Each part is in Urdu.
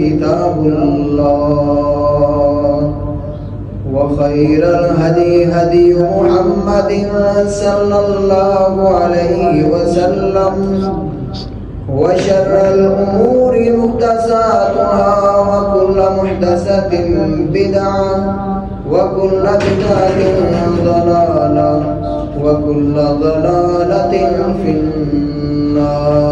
كتاب الله وخير الهدي هدي محمد صلى الله عليه وسلم وشر الأمور محدثاتها وكل محدثة بدعة وكل بدعة ضلالة وكل ضلالة في النار.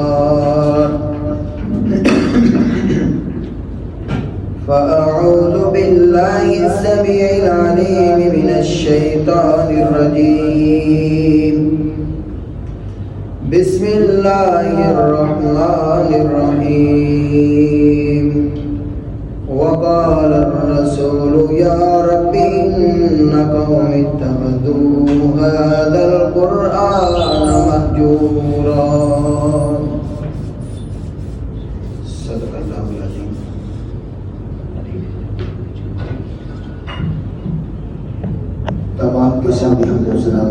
فأعوذ بالله السميع العليم من الشيطان الرجيم. بسم الله الرحمن الرحيم. وقال الرسول يا رب إن قوم اتخذوا هذا القرآن مهجورا. صدق اللہ العظیم. تمام کے سامنے حمد و ثنا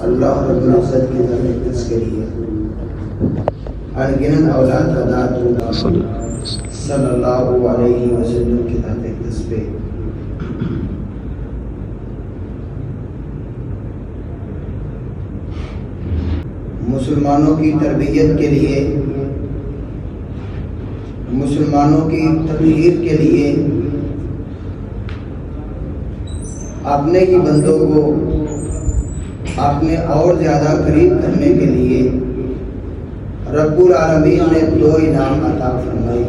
اللہ رب العزت کی طرف کے لیے انگنت اولاد عطا صلی اللہ علیہ وسلم کی ذات اقدس پہ مسلمانوں کی تربیت کے لیے، مسلمانوں کی تطہیر کے لیے، اپنے ہی بندوں کو اپنے اور زیادہ قریب کرنے کے لیے رب العالمین نے دو انعام عطا فرمائے.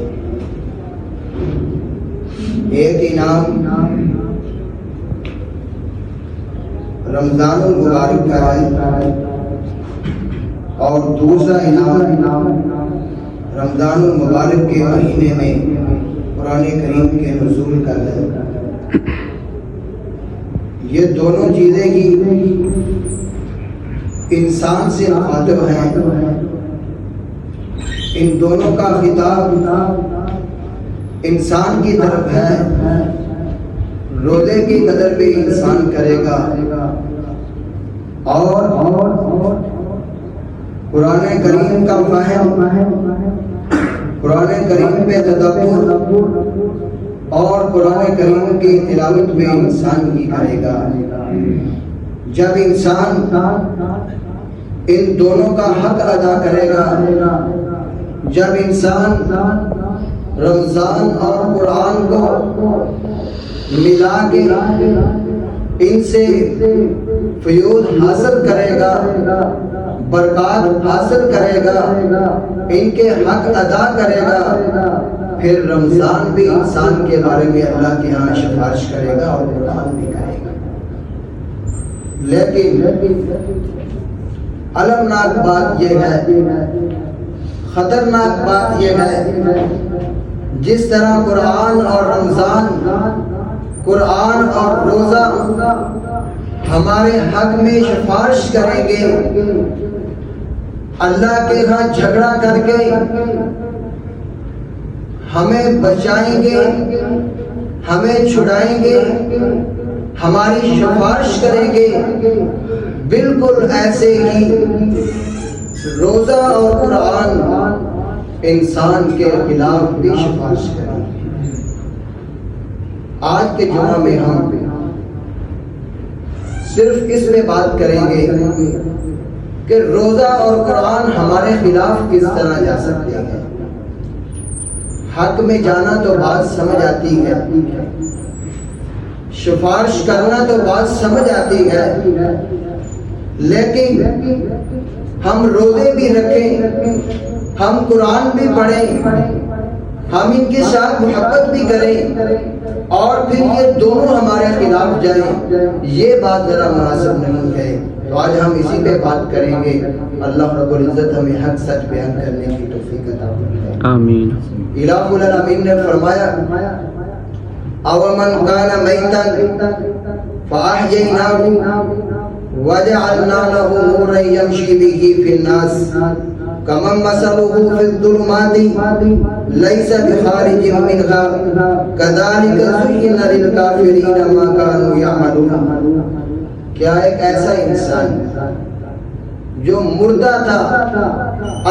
ایک انعام رمضان المبارک کا ہے اور دوسرا انعام رمضان المبارک کے مہینے میں قرآن کریم کے نزول کا ہے. یہ دونوں چیزیں ہی انسان سے مخاطب ہیں. ان دونوں کا خطاب انسان کی طرف ہے. روزے کی قدر بھی انسان کرے گا اور قرآن کریم کا فہم، قرآن کریم پہ تدبر اور قرآن کریم کی تلاوت بھی انسان ہی کرے گا. جب انسان ان دونوں کا حق ادا کرے گا، جب انسان رمضان اور قرآن کو ملا کے ان سے فیوض حاصل کرے گا، برکات حاصل کرے گا، ان کے حق ادا کرے گا، پھر رمضان بھی انسان کے بارے میں اللہ کے ہاں سفارش کرے گا اور قرآن بھی کرے گا. لیکن المناک بات یہ ہے، خطرناک بات یہ ہے، جس طرح قرآن اور رمضان، قرآن اور روزہ ہمارے حق میں سفارش کریں گے، اللہ کے ہاں جھگڑا کر کے ہمیں بچائیں گے، ہمیں چھڑائیں گے، ہماری سفارش کریں گے، بالکل ایسے ہی روزہ اور قرآن انسان کے خلاف بھی سفارش کریں گے. آج کے جمعہ میں ہم صرف اس میں بات کریں گے کہ روزہ اور قرآن ہمارے خلاف کس طرح جا سکتے ہیں. حق میں جانا تو بات سمجھ آتی ہے، سفارش کرنا تو بات سمجھ آتی ہے، لیکن ہم روزے بھی رکھیں، ہم قرآن بھی پڑھیں، ہم ان کے ساتھ محبت بھی کریں اور پھر یہ دونوں ہمارے خلاف جائیں، یہ بات ذرا مناسب نہیں ہے. تو آج ہم اسی پہ بات کریں گے. اللہ رب العزت ہمیں حق سچ بیان کرنے کی توفیق عطا فرمائے. آمین. الہ العالمین نے فرمایا اومن کان میتا فاحییناہ وجعلنا له نورا يمشي به في الناس كمن مثله في الظلمات ليس بخارج منها كذلك زين للكافرين ما كانوا يعملون. کیا ایک ایسا انسان جو مردہ تھا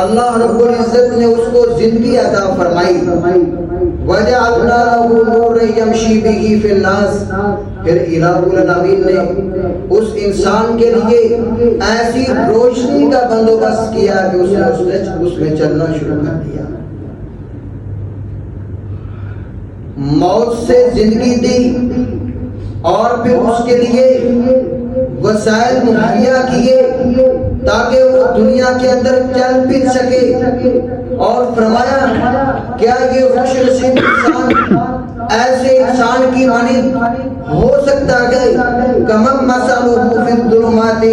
اللہ رب العزت نے اس کو زندگی عطا فرمائی. وَجَعَلْنَا لَهُ نُورًا يَمْشِي بِهِ فِي النَّاسِ. پھر الہ العالمین نے اس انسان کے لیے ایسی روشنی کا بندوبست کیا کہ اس میں چلنا شروع کر دیا. موت سے زندگی دی اور پھر اس کے لیے وسائل مہیا کیے تاکہ وہ دنیا کے اندر چل پھر سکے. اور فرمایا کیا یہ خوش نصیب انسان ایسے انسان کی مانند ہو سکتا ہے کمم مثلہ فی الظلمات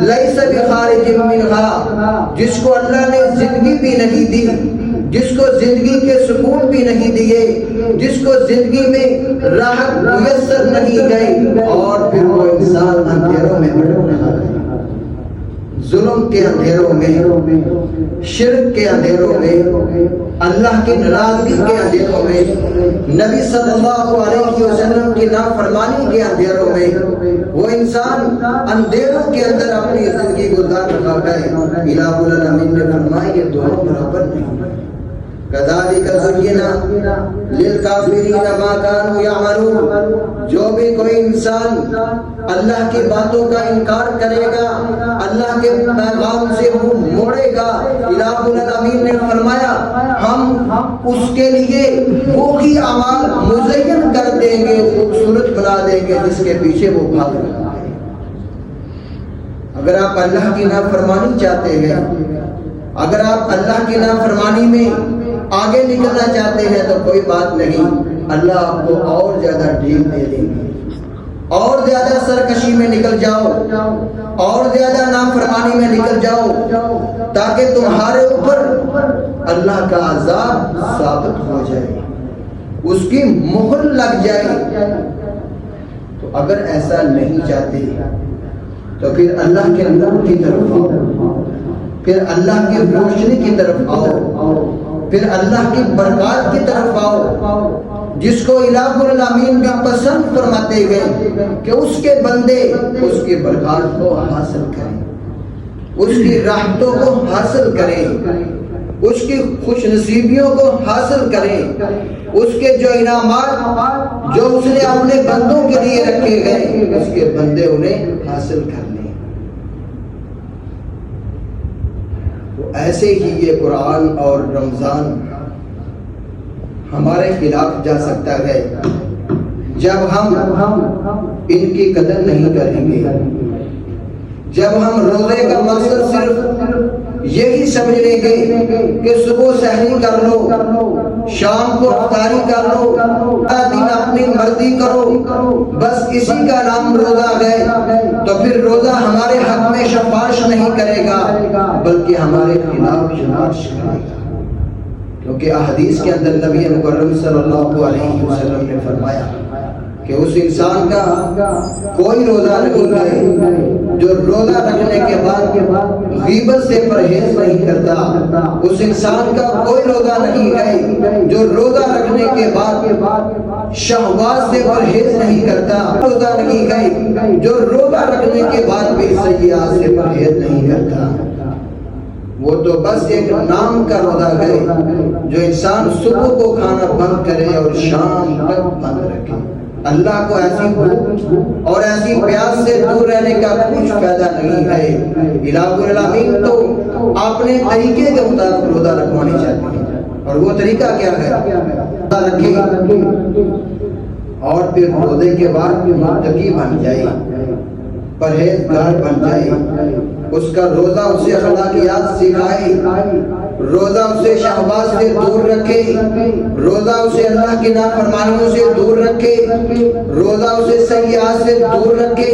لیس بخارج منہا، جس کو اللہ نے زندگی بھی نہیں دی، جس کو زندگی کے سکون بھی نہیں دیے، جس کو زندگی میں راحت میسر نہیں گئی، اور پھر وہ انسان اندھیروں میں بھٹک رہا ہے، ظلم کے اندھیروں میں، شرک کے اندھیروں میں، اللہ کی ناراضگی کے اندھیروں میں، نبی صلی اللہ علیہ وسلم کی نافرمانی کے اندھیروں میں وہ انسان اندھیروں کے اندر اپنی زندگی گزار رہا ہے. الہ العالمین نے فرمایا یہ دونوں برابر نہیں. کذالک زینا للکافرین ما کانوا یعملون. جو بھی کوئی انسان اللہ کی باتوں کا انکار کرے گا، اللہ کے پیغام سے منہ موڑے گا، الہ العالمین نے فرمایا ہم اس کے لیے وہی اعمال مزین کر دیں گے، خوبصورت بنا دیں گے جس کے پیچھے وہ بھاگ رہا ہے. اگر آپ اللہ کی نافرمانی چاہتے ہیں، اگر آپ اللہ کی نافرمانی میں آگے نکلنا چاہتے ہیں تو کوئی بات نہیں، اللہ آپ کو اور زیادہ ڈھیل دے دیں گے. اور زیادہ سرکشی میں نکل جاؤ، اور زیادہ نافرمانی میں نکل جاؤ تاکہ تمہارے اوپر اللہ کا عذاب ثابت ہو جائے، اس کی مہر لگ جائے. تو اگر ایسا نہیں چاہتے تو پھر اللہ کے نور کی طرف آؤ، پھر اللہ کی روشنی کی طرف آؤ، پھر اللہ کی برکات کی طرف آؤ، جس کو الہ العالمین بھی پسند فرماتے گئے کہ اس کے بندے اس کی برکات کو حاصل کریں، اس کی رحمتوں کو حاصل کریں، اس کی خوش نصیبیوں کو حاصل کریں، اس کے جو انعامات جو اس نے اپنے بندوں کے لیے رکھے گئے اس کے بندے انہیں حاصل کر لیں. ایسے ہی یہ قرآن اور رمضان ہمارے خلاف جا سکتا ہے جب ہم ان کی قدر نہیں کریں گے، جب ہم روزے کا مقصد صرف یہی سمجھ لیں گے کہ صبح سحری کر لو، شام کو افطاری کر لو، دن اپنی مرضی کرو، بس اسی کا نام روزہ ہے، تو پھر روزہ ہمارے حق میں شفاعت نہیں کرے گا بلکہ ہمارے خلاف شفاعت کرے گا. کیونکہ احادیث کے اندر نبی مکرم صلی اللہ علیہ وسلم نے فرمایا کہ اس انسان کا کوئی روزہ نہیں ہے جو روزہ رکھنے کے بعد غیبت سے پرہیز نہیں کرتا، اس انسان کا کوئی روزہ نہیں ہے جو روزہ رکھنے کے بعد شہوات سے پرہیز نہیں کرتا، روزہ نہیں ہے جو روزہ رکھنے کے بعد بھی سیئات سے پرہیز نہیں کرتا. وہ تو بس ایک نام کا روزہ ہے جو انسان صبح کو کھانا بند کرے اور شام تک بند رکھے. اللہ کو ایسی بھوک اور ایسی پیاس سے دور رہنے کا کچھ فائدہ نہیں ہے. الہ العالمین تو اپنے طریقے کے مطابق روزہ رکھوانے چاہتے ہیں، اور وہ طریقہ کیا ہے؟ روزہ رکھے اور پھر روزے کے بعد متقی بن جائے، پرہیزگار بن جائے. اس کا روزہ اسے اخلاقیات سکھائے، روزہ اسے شہوات سے دور رکھے، روزہ اسے اللہ کی نافرمانیوں سے دور رکھے، روزہ اسے سیئات سے دور رکھے.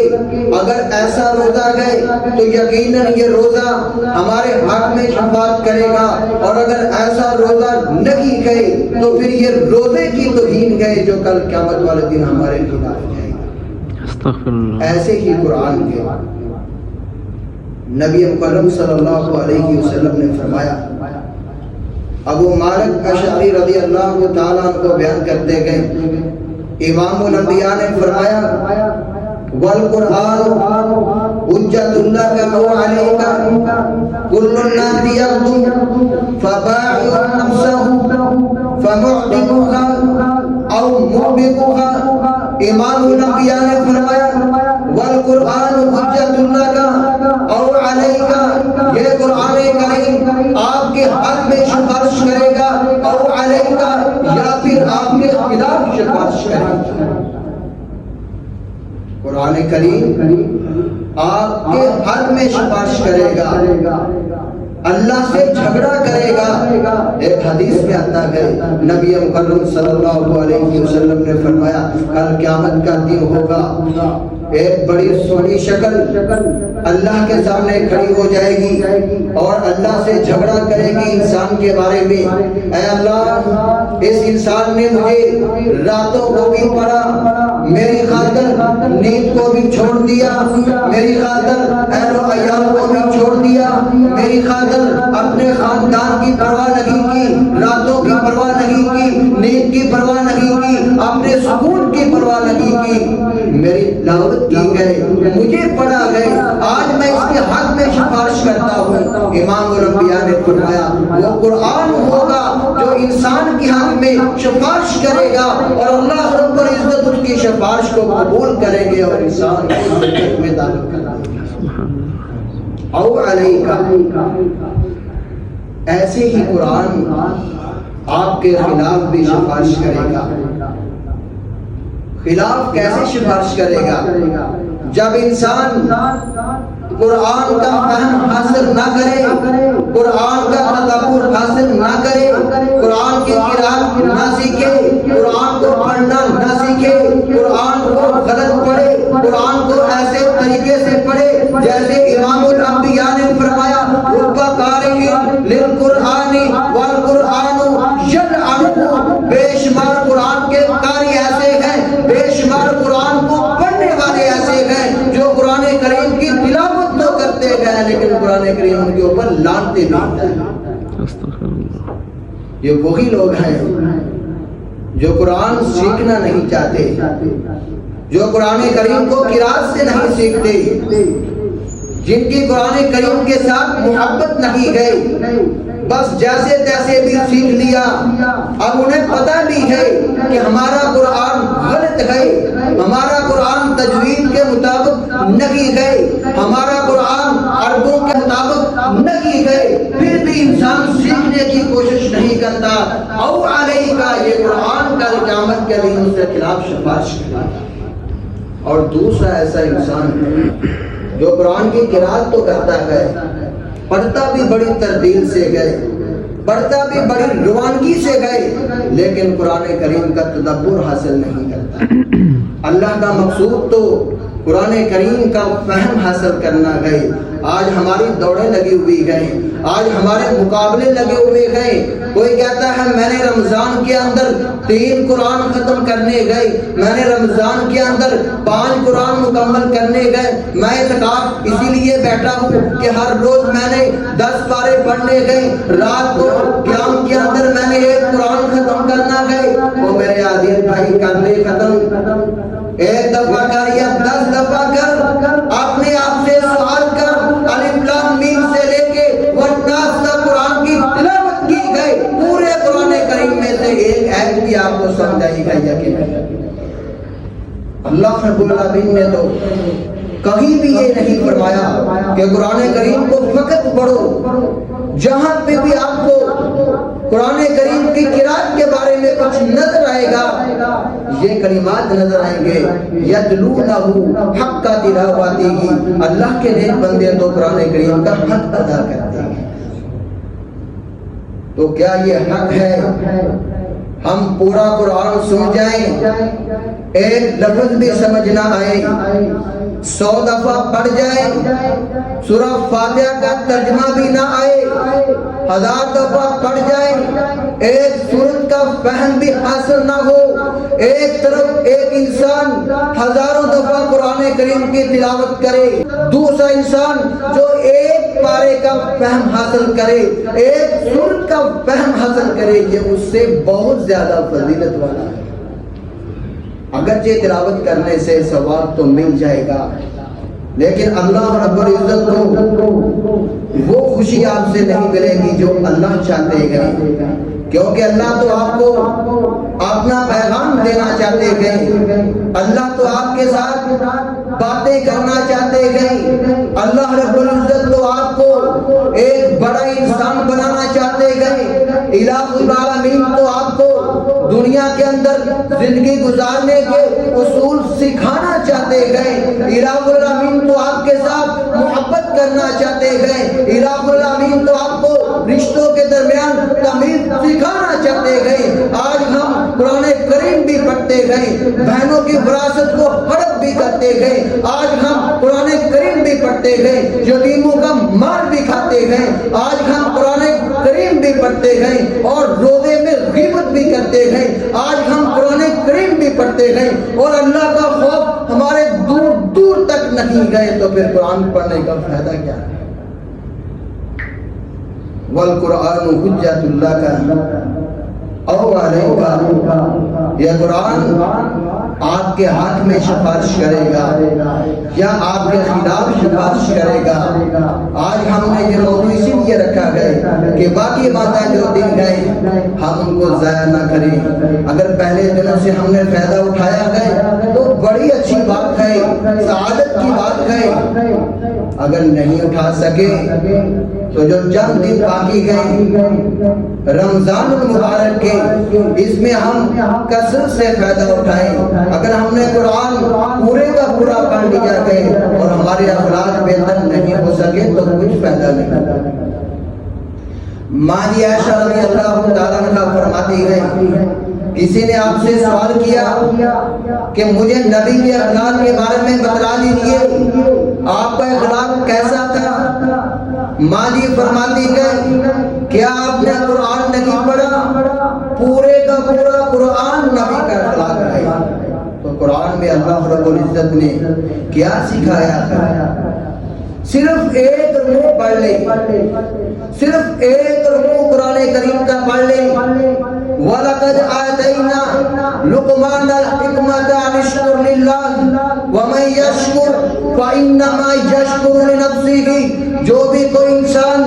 اگر ایسا روزہ ہے تو یقیناً یہ روزہ ہمارے حق میں شفاعت کرے گا، اور اگر ایسا روزہ نہیں ہے تو پھر یہ روزے کی توہین ہے جو کل قیامت والے دن ہمارے خلاف جائے گا. ایسے ہی قرآن کے نبی مکرم صلی اللہ علیہ وسلم نے فرمایا، ابو مالک اشعری رضی اللہ تعالیٰ عنہ کو بیان کرتے گئے، امام الانبیاء نے فرمایا والقرآن حجت لك أو عليك كل الناس يغدو فباعع نفسه فمعتقها أو موبقها. امام الانبیاء نے فرمایا والقرآن حجت لك أو عليك، یہ قرآن کریم آپ کے حق میں سفارش کرے گا، أو عليك یا پھر آپ کے خلاف سفارش کرے گا. قرآن کریم آپ کے حق میں سفارش کرے گا، اللہ سے جھگڑا کرے گا. ایک حدیث میں آتا ہے نبی مکرم صلی اللہ علیہ وسلم نے فرمایا کل قیامت کا دن ہوگا، ایک بڑی سونی شکل اللہ کے سامنے کھڑی ہو جائے گی اور اللہ سے جھگڑا کرے گی انسان کے بارے میں. اے اللہ، اس انسان نے مجھے راتوں کو بھی پڑھا، میری خاطر نیند کو بھی چھوڑ دیا، میری خاطر اہل و عیال کو بھی چھوڑ دیا، میری خاطر اپنے خاندان کی پرواہ نہیں کی، راتوں کی پرواہ نہیں کی، نیند کی پرواہ نہیں کی، اپنے سکون کی پرواہ نہیں کی. میری دعوت کی گئے، مجھے پڑھا گئے، آج میں اس کے حق میں سفارش کرتا ہوں. امام الانبیاء نے فرمایا وہ قرآن ہوگا جو انسان کے حق میں سفارش کرے گا اور اللہ رب العزت اس کی سفارش کو قبول کریں گے اور انسان کو جنت میں داخل کریں گے. او علیک، ایسے ہی قرآن آپ کے خلاف بھی سفارش کرے گا. خلاف کیسے سفارش کرے گا؟ جب انسان قرآن کا فہم حاصل نہ کرے، قرآن کا تدبر حاصل نہ کرے، قرآن کی قرآن نہ سیکھے، قرآن کو پڑھنا نہ سیکھے، قرآن کو غلط پڑھے، قرآن کو ایسے طریقے سے پڑھے جیسے امام الانبیاء نے فرمایا رب قارئ للقرآن والقرآن یلعنہ. بے شمار قرآن کے قاری ایسے ہیں، بے شمار قرآن کو پڑھنے والے ایسے ہیں جو قرآن کریم کی تلاوت تو کرتے ہیں لیکن قرآن کریم ان کے اوپر لعنتیں بھی ہیں. یہ وہی لوگ ہیں جو قرآن سیکھنا نہیں چاہتے، جو قرآن کریم کو قرات سے نہیں سیکھتے، جن کی قرآن کریم کے ساتھ محبت نہیں گئی، بس جیسے تیسے بھی سیکھ لیا. اب انہیں پتہ بھی ہے کہ ہمارا قرآن غلط ہے، ہمارا قرآن تجوید کے مطابق نہیں ہے، ہمارا قرآن عربوں کے مطابق نہیں ہے، پھر بھی انسان سیکھنے کی کوشش نہیں کرتا. او علیہ کا یہ قرآن کل قیامت کے دن اس کے خلاف سفارش کرے گا. اور دوسرا ایسا انسان جو قرآن کی قرات تو کرتا ہے، پڑھتا بھی بڑی ترتیل سے گئے، پڑھتا بھی بڑی روانگی سے گئے، لیکن قرآن کریم کا تدبر حاصل نہیں کرتا. اللہ کا مقصود تو قرآن کریم کا فہم حاصل کرنا ہے. آج ہماری دوڑیں لگی ہوئی ہیں، آج ہمارے مقابلے لگے ہوئے ہیں. کوئی کہتا ہے میں نے رمضان کے اندر 3 قرآن ختم کرنے گئے، میں نے رمضان کے اندر 5 قرآن مکمل کرنے گئے. میں اعتکاف اسی لیے بیٹھا ہوں کہ ہر روز میں نے 10 پارے پڑھنے گئے، رات کو قیام کے اندر میں نے 1 قرآن ختم کرنا گئے. وہ میرے عزیز بھائی کر لے ختم، 1 دفعہ کر یا 10 دفعہ کر، اپنے آپ سے سوال کر. الف لام میم سے لے کے والناس تک قرآن کی تلاوت کی گئی، پورے قرآن کریم میں سے ایک آیت بھی آپ کو سمجھائی گئی ہے کہ نہیں؟ اللہ رب العالمین نے تو کہیں بھی یہ نہیں فرمایا کہ قرآن کریم کو فقط پڑھو. جہاں پہ بھی آپ کو قرآن کریم کی قرات کے بارے میں کچھ نظر آئے گا، یہ کلمات نظر آئیں گے یتلونہ حق تلاوتہ. اللہ کے نیک بندے تو قرآن کریم کا حق ادا کرتے ہیں. تو کیا یہ حق ہے ہم پورا قرآن سن جائیں، ایک لفظ بھی سمجھ نہ آئے، 100 دفعہ پڑھ جائے، سورہ فاتحہ کا ترجمہ بھی نہ آئے، 1000 دفعہ پڑھ جائے، ایک سورت کا فہم بھی حاصل نہ ہو. ایک طرف ایک انسان ہزاروں دفعہ قرآن کریم کی تلاوت کرے، دوسرا انسان جو 1 پارے کا فہم حاصل کرے، 1 سورت کا فہم حاصل کرے، یہ اس سے بہت زیادہ فضیلت والا ہے. اگرچہ تلاوت کرنے سے ثواب تو مل جائے گا، لیکن اللہ رب العزت کو وہ خوشی آپ سے نہیں ملے گی جو اللہ چاہتے ہیں، کیونکہ اللہ تو آپ کو اپنا پیغام دینا چاہتے ہیں، اللہ تو آپ کے ساتھ باتیں کرنا چاہتے ہیں، اللہ رب العزت تو آپ کو ایک بڑا انسان بنانا چاہتے ہیں، الہ العالمین تو آپ کو دنیا کے اندر زندگی گزارنے کے اصول سکھانا چاہتے ہیں، الہ العالمین تو آپ کے ساتھ محبت کرنا چاہتے ہیں، الہ العالمین تو آپ کو رشتوں کے درمیان تمیز سکھانا چاہتے ہیں۔ آج ہم قرآن کریم بھی پڑھتے ہیں، بہنوں کی وراثت کو ہڑپ بھی کرتے ہیں، آج ہم قرآن کریم بھی پڑھتے ہیں، یتیموں کا مال بھی کھاتے ہیں، آج ہم قرآن کریم بھی پڑھتے ہیں اور روزے میں غیبت بھی کرتے ہیں، آج ہم قرآن کریم بھی پڑھتے ہیں اور اللہ کا خوف ہمارے دور دور تک نہیں گئے، تو پھر قرآن پڑھنے کا فائدہ کیا ہے؟ والقرآن حجت اللہ کا او علیکا، یہ قرآن آپ کے حق میں سفارش کرے گا یا آپ کے خلاف سفارش کرے گا۔ آج ہم نے یہ موضوع اسی لیے رکھا ہے کہ باقی باتیں جو دن گئے ہم ان کو ضائع نہ کریں۔ اگر پہلے دنوں سے ہم نے فائدہ اٹھایا ہے تو بڑی اچھی بات ہے، سعادت کی بات ہے، اگر نہیں اٹھا سکے تو جو چند دن باقی گئے رمضان المبارک کے، اس میں ہم کثرت سے فائدہ اٹھائیں۔ اگر ہم نے قرآن پورے کا پورا پڑھ لیا ہے اور ہمارے اخلاق بہتر نہیں ہو سکے تو کچھ فائدہ نہیں۔ ماں عائشہ رضی اللہ تعالیٰ عنہ فرماتی ہے، کسی نے آپ سے سوال کیا کہ مجھے نبی کے اخلاق کے بارے میں بتلا دیجیے، آپ کا اخلاق کیسا تھا؟ ماں جی فرماتی ہے، کیا آپ نے قرآن نہیں پڑھا؟ پورے کا پورا قرآن نبی کا اخلاق ہے۔ تو قرآن میں اللہ رب العزت نے کیا سکھایا ہے؟ صرف ایک رکوع پڑھ لے، صرف ایک رکوع قرآن کریم کا پڑھ لے۔ وَلَقَدْ آتَيْنَا لُقْمَانَ الْحِكْمَةَ أَنِ اشْكُرْ لِلَّهِ وَمَن يَشْكُرْ فَإِنَّمَا يَشْكُرُ لِنَفْسِهِ، جو بھی کوئی انسان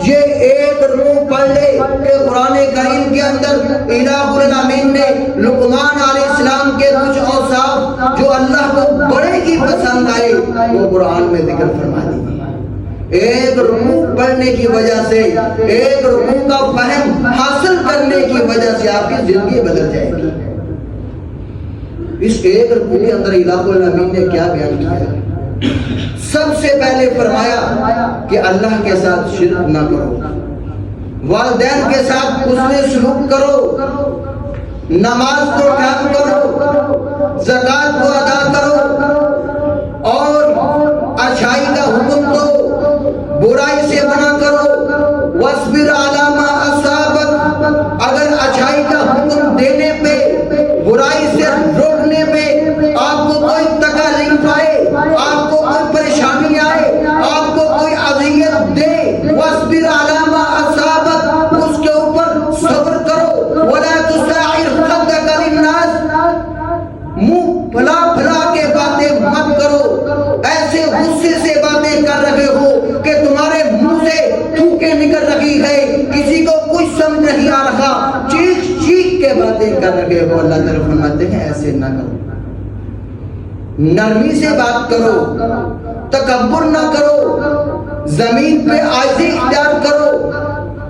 یہ ایک رکوع پڑھ لے کہ قرآن کریم کے اندر الہ العالمین نے لقمان علیہ السلام کے کچھ اوصاف جو اللہ کو بڑے ہی پسند آئے وہ قرآن میں ذکر فرما دی۔ ایک رکوع پڑھنے کی وجہ سے، ایک رکوع کا فہم حاصل کرنے کی وجہ سے آپ کی زندگی بدل جائے گی۔ اس ایک رکوع کے اندر الہ العالمین نے کیا بیان کیا؟ سب سے پہلے فرمایا کہ اللہ کے ساتھ شرک نہ کرو، والدین کے ساتھ حسن سلوک کرو، نماز کو قائم کرو، زکوٰۃ کو ادا کرو اور اچھائی کا حکم دو، برائی سے منع کرو۔ واصبر علی ما اصابک، اگر اچھائی کا حکم دینے پہ، برائی سے روکنے پہ آپ کو کوئی تکلیف آئے، آپ کو کوئی پریشانی آئے، آپ کو کوئی اذیت دے، واصبر علی ما اصابک، اس کے اوپر صبر کرو۔ ولا تسعر خدک للناس، منہ پھلا پھلا کے باتیں مت کرو، ایسے غصے سے باتیں کر رہے ہو کہ تمہارے منہ سے تھوکیں نکل رہی ہے، کسی کو کچھ سمجھ نہیں آ رہا، چیخ چیخ کے باتیں کر رہے ہو۔ اللہ تعالیٰ فرماتے ہیں ایسے نہ کرو، نرمی سے بات کرو، تکبر نہ کرو، زمین پہ عاجزی اختیار کرو،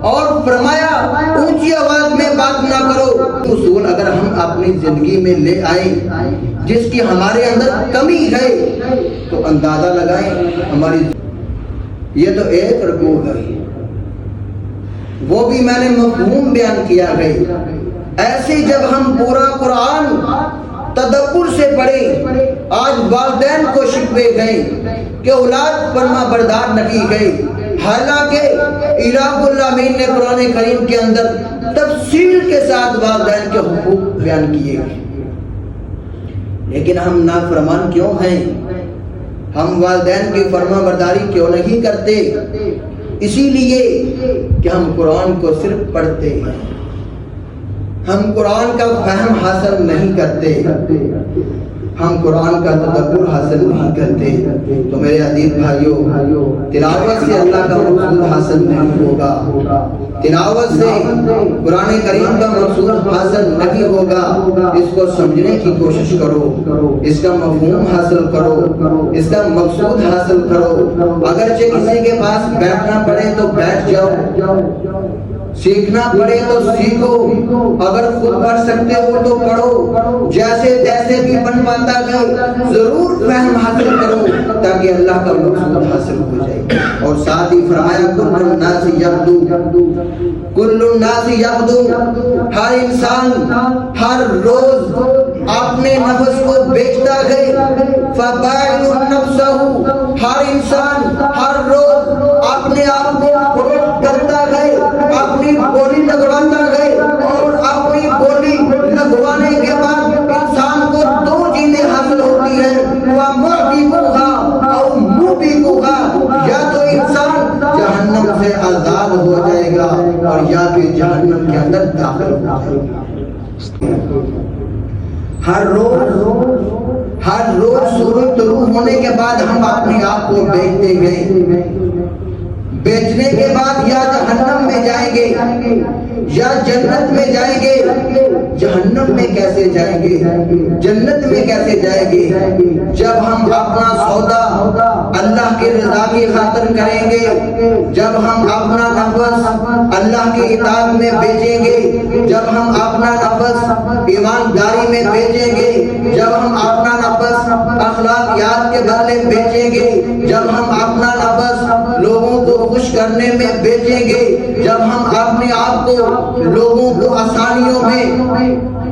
اور فرمایا اونچی آواز میں بات نہ کرو۔ اصول اگر ہم اپنی زندگی میں لے آئیں جس کی ہمارے اندر کمی ہے تو اندازہ لگائیں ہماری، یہ تو ایک رکوع ہے، وہ بھی میں نے مفہوم بیان کیا ہے۔ ایسے جب ہم پورا قرآن تدبر سے پڑھیں، آج والدین کو شکوے گئے کہ اولاد فرما بردار نہیں گئے، حالانکہ الہ العالمین نے قرآن کریم کے اندر تفصیل کے ساتھ والدین کے حقوق بیان کیے ہیں، لیکن ہم نافرمان کیوں ہیں؟ ہم والدین کی فرما برداری کیوں نہیں کرتے؟ اسی لیے کہ ہم قرآن کو صرف پڑھتے ہیں، ہم قرآن کا فہم حاصل نہیں کرتے۔ ہم قرآن کا تدبر حاصل نہیں کرتے تو میرے عزیز بھائیوں تلاوت سے اللہ کا مقصود حاصل نہیں ہوگا، تلاوت سے قرآن کریم کا مقصود حاصل نہیں ہوگا۔ اس کو سمجھنے کی کوشش کرو، اس کا مفہوم حاصل کرو، اس کا مقصود حاصل کرو۔ اگرچہ کسی کے پاس بیٹھنا پڑے تو بیٹھ جاؤ، سیکھنا پڑے تو سیکھو، اگر خود پڑھ سکتے ہو تو پڑھو، جیسے تیسے بھی بن پاتا ہے ضرور فہم حاصل کرو تاکہ اللہ کا مقصود حاصل ہو جائے۔ اور ساتھ ہی فرمایا کل الناس یغدو، کل الناس یغدو، ہر انسان ہر روز اپنے نفس کو بیچتا ہے، فبائع نفسہ، ہر انسان ہر روز اپنے آپ کو فروخت کرتا ہے، اپنی بولی لگواتا ہے، اور اپنی بولی لگوانے کے بعد انسان کو دو چیزیں حاصل ہوتی ہیں، وَمُعْبِقُهَا اور مُعْبِقُهَا، یا تو انسان جہنم سے آزاد ہو جائے گا اور یا پھر جہنم کے اندر داخل ہو جائے گا۔ ہر روز سورج طلوع ہونے کے بعد ہم اپنے آپ کو بیچتے گئے، بیچنے کے بعد یا جہنم میں جائیں گے یا جنت میں جائیں گے۔ جہنم میں کیسے جائیں گے، جنت میں کیسے جائیں گے؟ جب ہم اپنا سودا اللہ کی رضا کی خاطر کریں گے، جب ہم اپنا نفس اللہ کی اطاعت میں بیچیں گے، جب ہم اپنا نفس ایمانداری میں بیچیں گے، جب ہم اپنا نفس اخلاقیات کے بدلے بیچیں گے، جب ہم اپنا نفس لوگوں کو خوش کرنے میں بیچیں گے، جب ہم اپنے آپ کو لوگوں کو آسانیوں میں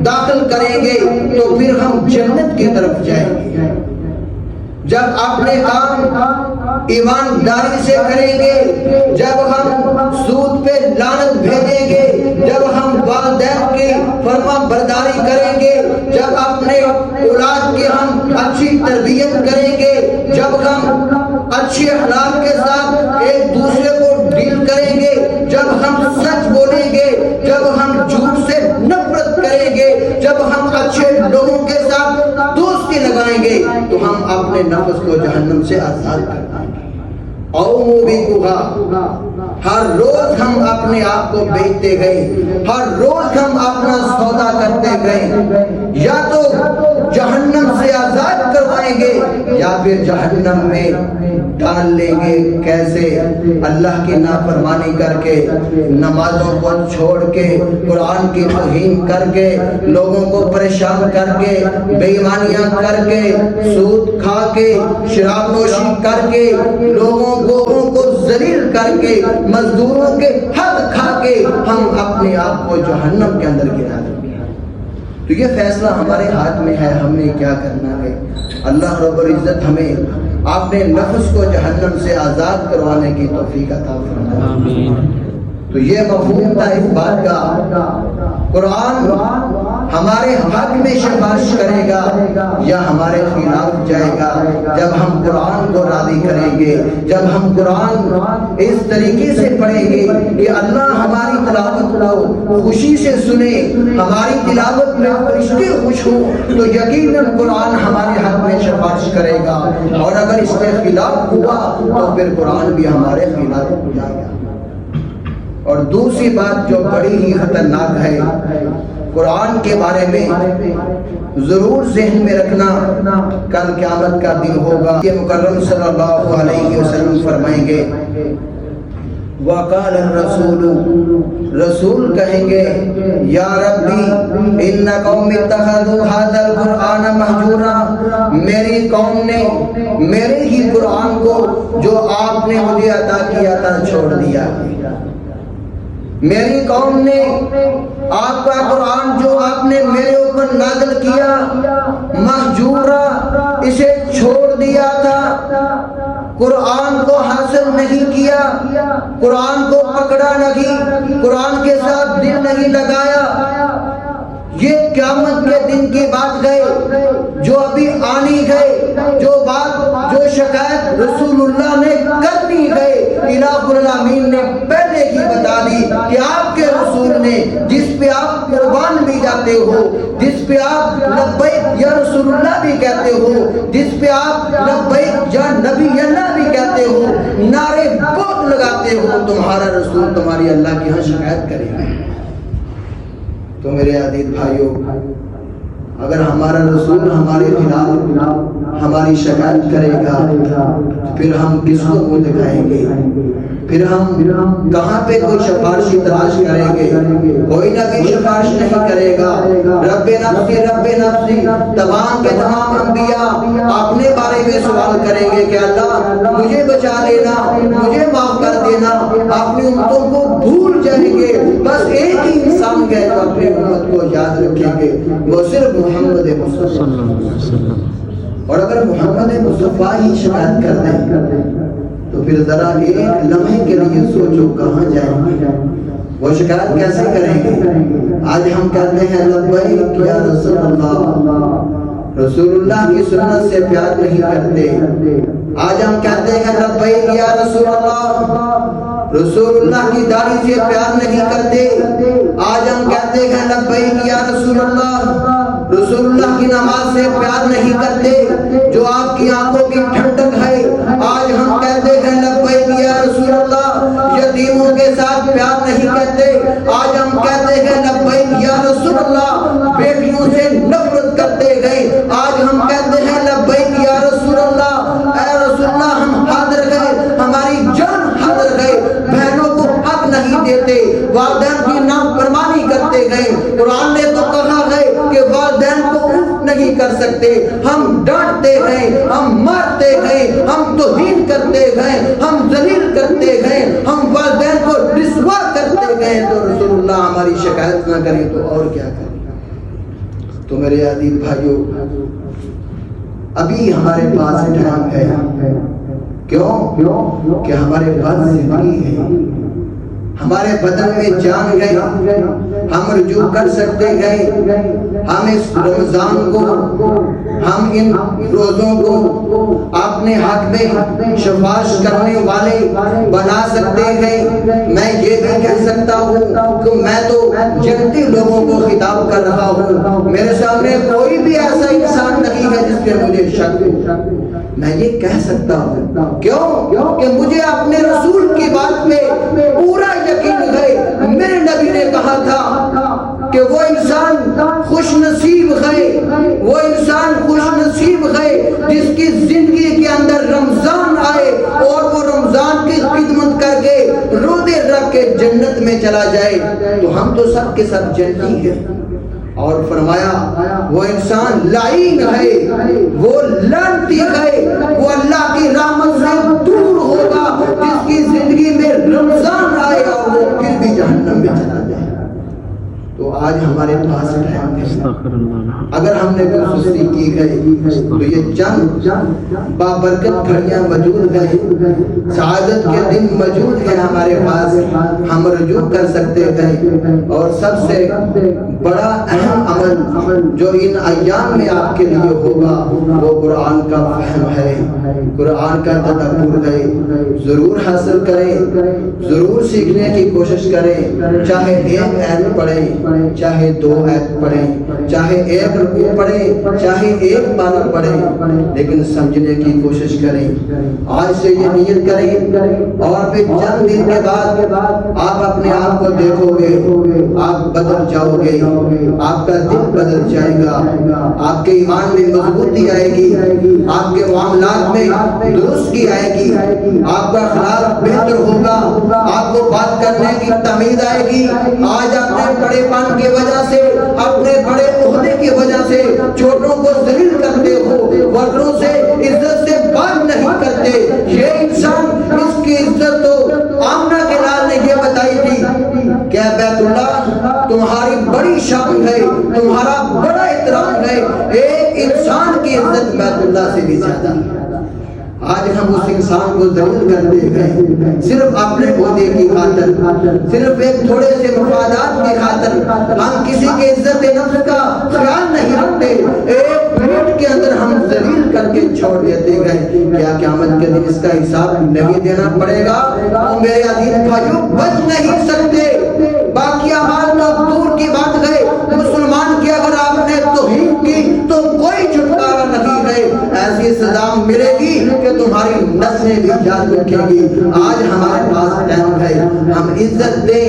داخل کریں گے تو پھر ہم جنت کی طرف جائیں گے۔ جب اپنے کام ایمانداری سے کریں گے، جب ہم سود پہ لعنت بھیجیں گے، جب ہم والدین کی فرما برداری کریں گے، جب اپنے اولاد کی ہم اچھی تربیت کریں گے، جب ہم اچھے اخلاق کے ساتھ ایک دوسرے کو ڈیل کریں گے، جب ہم سچ بولیں گے، جب ہم جھوٹ سے نفرت کریں گے، جب ہم اچھے لوگوں کے ساتھ دوستی لگائیں گے تو ہم اپنے نفس کو جہنم سے آزاد کر دیں گے۔ او موبقھا، ہر روز ہم اپنے آپ کو بیچتے گئے، ہر روز ہم اپنا سودا کرتے گئے، یا تو جہنم سے آزاد کروائیں گے یا پھر جہنم میں ڈال لیں گے۔ کیسے؟ اللہ کی نافرمانی کر کے، نمازوں کو چھوڑ کے، قرآن کی توہین کر کے، لوگوں کو پریشان کر کے، بے ایمانیاں کر کے، سود کھا کے، شراب نوشی کر کے، لوگوں کو ذلیل کر کے، مزدوروں کے حق کھا کے ہم اپنے آپ کو جہنم کے اندر گرا دیں گے۔ تو یہ فیصلہ ہمارے ہاتھ میں ہے، ہم نے کیا کرنا ہے۔ اللہ رب العزت ہمیں اپنے نفس کو جہنم سے آزاد کروانے کی توفیق عطا فرمائے۔ تو یہ مفہوم تھا اس بات کا، قرآن ہمارے حق میں سفارش کرے گا یا ہمارے خلاف جائے گا۔ جب ہم قرآن کو راضی کریں گے، جب ہم قرآن اس طریقے سے پڑھیں گے کہ اللہ ہماری تلاوت کو خوشی سے سنے، ہماری تلاوت میں فرشتے خوش ہوں، تو یقیناً قرآن ہمارے حق میں سفارش کرے گا، اور اگر اس کے خلاف ہوا تو پھر قرآن بھی ہمارے خلاف ہو جائے گا۔ اور دوسری بات جو بڑی ہی خطرناک ہے، قرآن کے بارے میں ضرور ذہن میں رکھنا، کل قیامت کا دن ہوگا۔ یہ مکرم صلی اللہ علیہ وسلم فرمائیں گے، وقال الرسول، رسول کہیں گے، یا ربی ان قوم اتخذوا هذا القرآن مہجورا، میری قوم نے میرے ہی قرآن کو جو آپ نے مجھے عطا کیا تھا چھوڑ دیا، میری قوم نے آپ کا قرآن جو آپ نے میرے اوپر نازل کیا مہجورا، اسے چھوڑ دیا تھا، قرآن کو حاصل نہیں کیا، قرآن کو پکڑا نہیں، قرآن کے ساتھ دل نہیں لگایا۔ یہ قیامت کے دن کی بات گئے جو ابھی آنی گئے، جو بات جو شکایت رسول اللہ نے کرنی گئے کہ الہ العالمین نے پہلے ہی بتا دی کہ آپ کے رسول نے جس پہ آپ قربان بھی جاتے ہو، جس پہ آپ لبیک یا رسول اللہ بھی کہتے ہو، جس پہ آپ لبیک یا نبی اللہ بھی کہتے ہو، نعرے بہت لگاتے ہو، تمہارا رسول تمہاری اللہ کی ہاں شکایت کرے گا۔ تو میرے عزیز بھائیوں، اگر ہمارا رسول ہمارے خلاف ہماری شکایت کرے گا تو پھر ہم کس کو منہ دکھائیں گے؟ پھر ہم کہاں پہ کوئی سفارشی تلاش کریں گے؟ کوئی نہ کوئی سفارش نہیں کرے گا۔ رب نفسی تمام کے تمام انبیاء اپنے بارے میں سوال کریں گے کہ اللہ مجھے بچا لینا، مجھے معاف کر دینا، اپنی امتوں کو بھول جائیں گے۔ بس ایک ہی انسان ہے جو اپنی امت کو یاد رکھیں گے، وہ صرف محمد مصطفیٰ۔ اور اگر محمد مصطفیٰ ہی شکایت کر دیں تو پھر ذرا ایک لمحے کے لیے سوچو کہاں جائیں گے؟ وہ شکایت کیسے کریں گے؟ آج ہم کہتے ہیں لبیک یا رسول اللہ، رسول اللہ کی سنت سے پیار نہیں کرتے۔ آج ہم کہتے ہیں لبیک یا رسول اللہ، رسول اللہ کی داڑھی سے پیار نہیں کرتے۔ آج ہم کہتے ہیں لبیک یا رسول اللہ، رسول اللہ کی نماز سے پیار نہیں کرتے جو آپ کی آنکھوں کی ٹھنڈک ہے۔ آج ہم کہتے ہیں لبیک یا رسول اللہ، یتیموں کے ساتھ پیار نہیں کرتے۔ آج ہم کہتے ہیں لبیک یا رسول اللہ، بیٹیوں سے نفرت کرتے گئے۔ آج ہم کہتے ہیں لبیک یا رسول اللہ، اے رسول اللہ ہم حاضر گئے، ہماری جان حاضر گئے، بہنوں کو حق نہیں دیتے، والدین کی نافرمانی کرتے گئے۔ قرآن نے تو کہا ہے کہ والدین کو اف نہیں کر سکتے، ہم ڈانٹتے گئے، ہم مارتے گئے، ہم توہین کرتے گئے، ہم ذلیل کرتے گئے، ہم والدین کو رسوا کرتے گئے، تو رسول اللہ ہماری شکایت نہ کریں تو اور کیا کریں؟ تو میرے عزیز بھائیوں، ابھی ہمارے پاس ٹائم ہے۔ کیوں؟ کہ ہمارے پاس زندگی ہے، ہمارے بدن میں جان گئے، ہم رجوع کر سکتے گئے، ہم اس رمضان کو، ہم ان روزوں کو اپنے حق میں شفاعت کرنے والے بنا سکتے گئے۔ میں یہ بھی کہہ سکتا ہوں کہ میں تو جنتی لوگوں کو خطاب کر رہا ہوں، میرے سامنے کوئی بھی ایسا انسان نہیں ہے جس پہ مجھے شک ہو۔ میں یہ کہہ سکتا ہوں، کیوں کہ مجھے اپنے رسول کی بات پہ پورا یقین ہے۔ میرے نبی نے کہا تھا کہ وہ انسان خوش نصیب ہے، وہ انسان خوش نصیب ہے جس کی زندگی کے اندر رمضان آئے اور وہ رمضان کی خدمت کر کے روزے رکھ کے جنت میں چلا جائے۔ تو ہم تو سب کے سب جنتی ہیں۔ اور فرمایا وہ انسان لعین ہے، وہ لعنتی ہے، وہ اللہ کی رحمت سے دور ہوگا جس کی زندگی میں رمضان آئے اور وہ پھر بھی جہنم میں چلا جائے۔ تو آج ہمارے پاس ٹائم ہے، اگر ہم نے کوئی سستی کی گئی تو یہ چند بابرکت گھڑیاں موجود ہیں، سعادت کے دن موجود ہیں ہمارے پاس، ہم رجوع کر سکتے ہیں۔ اور سب سے بڑا اہم عمل جو ان ایام میں آپ کے لیے ہوگا وہ قرآن کا فہم ہے، قرآن کا تدبر ہے۔ ضرور حاصل کریں، ضرور سیکھنے کی کوشش کریں، چاہے ایک آیت پڑھیں، چاہے 2 آیت پڑھیں، چاہے 1 رکوع پڑھیں، چاہے 1 پارہ پڑھیں، لیکن سمجھنے کی کوشش کریں۔ آج سے یہ نیت کریں اور پھر چند دن کے بعد آپ اپنے آپ کو دیکھو گے، آپ بدل جاؤ گے، آپ کا دل بدل جائے گا، آپ کے ایمان میں مضبوطی آئے گی، آپ کے معاملات میں درستگی آئے گی، آپ کا اخلاق بہتر ہوگا، آپ کو بات کرنے کی تمیز آئے گی۔ آج اپنے بڑے پن کی وجہ سے، اپنے بڑے عہدے کی وجہ سے چھوٹوں کو ذلیل کرتے ہو، بڑوں سے عزت سے بات نہیں کرتے۔ یہ انسان، اس کی عزت تو آمنہ کے لال نے یہ بتائی تھی کہ بیت اللہ تمہاری بڑی شان ہے، تمہارا بڑا احترام ہے، ایک انسان کی عزت بیت اللہ سے بھی زیادہ ہے۔ آج ہم اس انسان کو ذلیل کرتے ہیں صرف اپنے عہدے کی خاطر، صرف ایک تھوڑے سے مفادات کی خاطر۔ ہم کسی کے عزت نفس کا خیال نہیں رکھتے، ایک منٹ دنیا کے اندر ہم ذلیل کر کے چھوڑ دیتے گئے، کیا قیامت کے دن اس کا حساب نہیں دینا پڑے گا؟ تو میرے عزیز بھائیوں بچ نہیں سکتے۔ باقی اعمال تو دور کی بات ہے، مسلمان کی اگر آپ نے توہین کی تو کوئی چھٹکارا نہیں ہے، ایسی سزا ملے گی کہ تمہاری نسلیں بھی یاد رکھیں گی۔ آج ہمارے پاس ٹائم ہے، ہم عزت دیں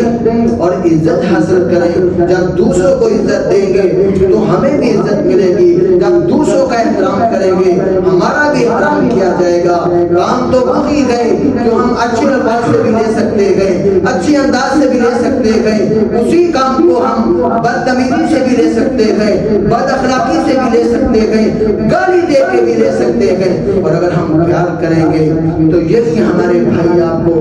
اور عزت حاصل کریں۔ جب دوسروں کو عزت دیں گے تو ہمیں بھی عزت ملے گی، جب دوسروں کا احترام کریں گے ہمارا بھی احترام کیا جائے گا۔ کام تو وہی گئے جو ہم اچھے الفاظ سے بھی لے سکتے گئے، اچھی انداز سے بھی لے سکتے گئے، اسی کام کو ہم بدتمیزی سے بھی لے سکتے گئے، بد اخلاقی سے بھی لے سکتے گئے، گالی دے کے بھی لے سکتے گئے۔ اور اگر ہم پیار کریں گے تو یہی ہمارے بھائی آپ کو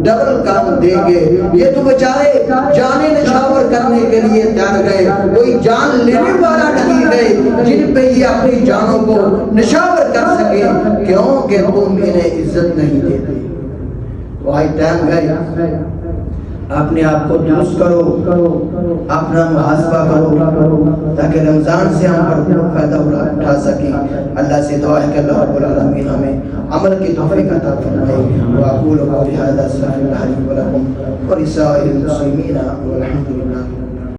ڈبل کام دیں گے۔ یہ تو بیچارے جانیں نچھاور کرنے کے لیے تیار گئے، کوئی جان لینے والا نہیں گئے جن پہ یہ اپنی جانوں کو نچھاور کر سکے، کیونکہ تم انہیں عزت نہیں دیتے۔ تو آج ٹائم ہے، اپنے آپ کو درست کرو، اپنا محاسبہ کرو تاکہ رمضان سے ہم بھرپور فائدہ اٹھا سکیں۔ اللہ سے دعا ہے کہ اللہ رب العالمین ہمیں عمل کی توفیق عطا فرمائے۔ وأقول قولي هذا أستغفر الله لي ولكم ولسائر المسلمين والحمد لله۔